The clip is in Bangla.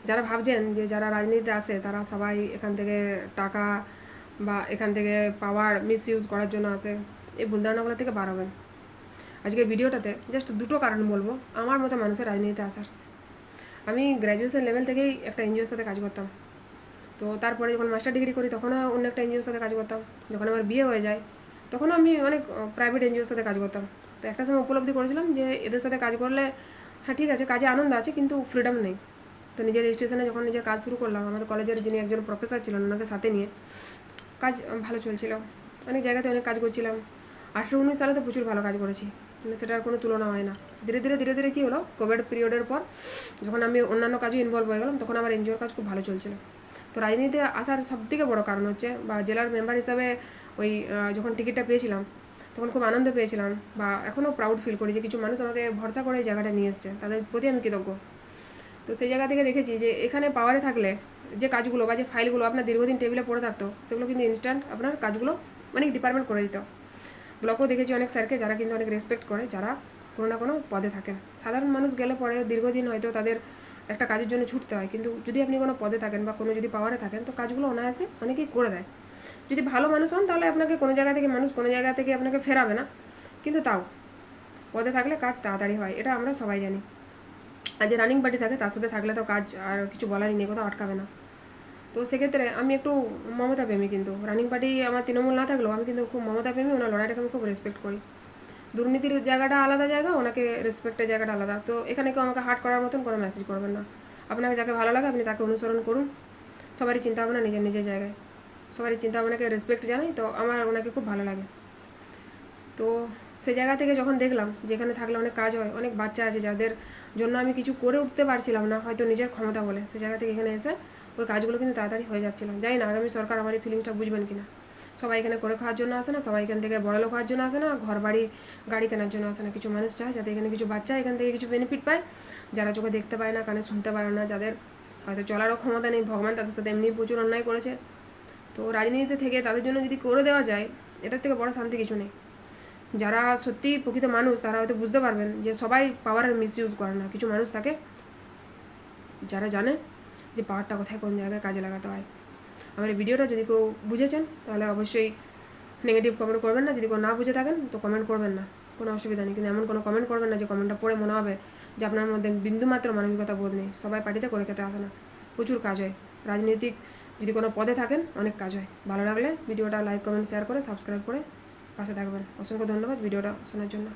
যারা ভাবছেন যে যারা রাজনীতিতে আসে তারা সবাই এখান থেকে টাকা বা এখান থেকে পাওয়ার মিসইউজ করার জন্য আসে, এই ভুল ধারণাগুলো থেকে বার হবেন। আজকে ভিডিওটাতে জাস্ট দুটো কারণ বলবো আমার মতো মানুষের রাজনীতিতে আসার। আমি গ্র্যাজুয়েশন লেভেল থেকেই একটা এনজিওর সাথে কাজ করতাম। তো তারপরে যখন মাস্টার ডিগ্রি করি তখনও অন্য একটা এনজিওর সাথে কাজ করতাম। যখন আমার বিয়ে হয়ে যায় তখনও আমি অনেক প্রাইভেট এনজিওর সাথে কাজ করতাম। তো একটা সময় উপলব্ধি করেছিলাম যে এদের সাথে কাজ করলে হ্যাঁ ঠিক আছে, কাজে আনন্দ আছে কিন্তু ফ্রিডম নেই। তো নিজের রেজিস্ট্রেশনে যখন নিজের কাজ শুরু করলাম, আমাদের কলেজের যিনি একজন প্রফেসর ছিলেন ওনাকে সাথে নিয়ে কাজ ভালো চলছিল, অনেক জায়গাতে অনেক কাজ করছিলাম। 18-19 সালে তো প্রচুর ভালো কাজ করেছি, মানে সেটার কোনো তুলনা হয় না। ধীরে ধীরে ধীরে ধীরে কী হলো, কোভিড পিরিয়ডের পর যখন আমি অন্যান্য কাজে ইনভলভ হয়ে গেলাম তখন আমার এনজিওর কাজ খুব ভালো চলছিল। তো রাজনীতিতে আসার সবথেকে বড় কারণ হচ্ছে, বা জেলার মেম্বার হিসাবে ওই যখন টিকিটটা পেয়েছিলাম তখন খুব আনন্দ পেয়েছিলাম, বা এখনও প্রাউড ফিল করি যে কিছু মানুষ আমাকে ভরসা করে এই জায়গাটা নিয়ে এসছে, তাদের প্রতি আমি কৃতজ্ঞ। তো সেই জায়গা থেকে দেখেছি যে এখানে পাওয়ারে থাকলে যে কাজগুলো বা যে ফাইলগুলো আপনার দীর্ঘদিন টেবিলে পড়ে থাকতো সেগুলো কিন্তু ইনস্ট্যান্ট আপনার কাজগুলো অনেক ডিপার্টমেন্ট করে দিত। ব্লকেও দেখেছি অনেক স্যারকে যারা কিন্তু অনেক রেসপেক্ট করে, যারা কোনো না কোনো পদে থাকেন। সাধারণ মানুষ গেলে পরে দীর্ঘদিন হয়তো তাদের একটা কাজের জন্য ছুটতে হয়, কিন্তু যদি আপনি কোনো পদে থাকেন বা কোনো যদি পাওয়ারে থাকেন তো কাজগুলো অনায়াসে অনেকেই করে দেয়। যদি ভালো মানুষ হন তাহলে আপনাকে কোনো জায়গা থেকে মানুষ কোনো জায়গা থেকে আপনাকে ফেরাবে না, কিন্তু তাও পদে থাকলে কাজ তাড়াতাড়ি হয়, এটা আমরা সবাই জানি। আর যে রানিং পার্টি থাকে তার সাথে থাকলে তো কাজ আর কিছু বলারই নেই, কোথাও আটকাবে না। তো সেক্ষেত্রে আমি একটু মমতা প্রেমী, কিন্তু রানিং পার্টি আমার তৃণমূল না থাকলেও আমি কিন্তু খুব মমতা প্রেমী, ওনার লড়াইটাকে আমি খুব রেসপেক্ট করি। দুর্নীতির জায়গাটা আলাদা জায়গা, ওনাকে রেসপেক্টের জায়গাটা আলাদা। তো এখানে কেউ আমাকে হার্ট করার মতন কোনো মেসেজ করবেন না। আপনাকে যাকে ভালো লাগে আপনি তাকে অনুসরণ করুন। সবারই চিন্তাভাবনা নিজের নিজের জায়গায়, সবারই চিন্তাভাবনাকে রেসপেক্ট জানাই, তো আমার ওনাকে খুব ভালো লাগে। তো সেই জায়গা থেকে যখন দেখলাম যেখানে থাকলে অনেক কাজ হয়, অনেক বাচ্চা আছে যাদের জন্য আমি কিছু করে উঠতে পারছিলাম না হয়তো নিজের ক্ষমতা বলে, সেই জায়গা থেকে এখানে এসে ওই কাজগুলো কিন্তু তাড়াতাড়ি হয়ে যাচ্ছিল। জানি না আগামী সরকার আমার এই ফিলিংসটা বুঝবেন কিনা। সবাই এখানে করে খাওয়ার জন্য আসে না, সবাই এখান থেকে বড়লোক হওয়ার জন্য আসে না, ঘর বাড়ি গাড়ি কেনার জন্য আসে না। কিছু মানুষ চায় যাতে এখানে কিছু বাচ্চা এখান থেকে কিছু বেনিফিট পায়, যারা চোখে দেখতে পায় না, কানে শুনতে পারে না, যাদের হয়তো চলারও ক্ষমতা নেই, ভগবান তাদের সাথে এমনি প্রচুর অন্যায় করেছে। তো রাজনীতিতে থেকে তাদের জন্য যদি করে দেওয়া যায়, এটার থেকে বড় শান্তি কিছু নেই। যারা সত্যি প্রকৃত মানুষ তারা হয়তো বুঝতে পারবেন যে সবাই পাওয়ারের মিসইউজ করে না। কিছু মানুষ থাকে যারা জানে যে পাওয়ারটা কোথায় কোন জায়গায় কাজে লাগাতে হয়। আমার এই ভিডিওটা যদি কেউ বুঝেছেন তাহলে অবশ্যই নেগেটিভ কমেন্ট করবেন না, যদি কেউ না বুঝে থাকেন তো কমেন্ট করবেন না, কোনো অসুবিধা নেই। কিন্তু এমন কোনো কমেন্ট করবেন না যে কমেন্টটা পড়ে মনে হবে যে আপনার মধ্যে বিন্দুমাত্র মানবিকতা বোধ নেই। সবাই পার্টিতে করে খেতে আসে না, প্রচুর কাজ হয়। রাজনৈতিক যদি কোনো পদে থাকেন অনেক কাজ হয়। ভালো লাগলে ভিডিওটা লাইক কমেন্ট শেয়ার করে সাবস্ক্রাইব করে পাশে থাকবেন। অসংখ্য ধন্যবাদ ভিডিওটা শোনার জন্য।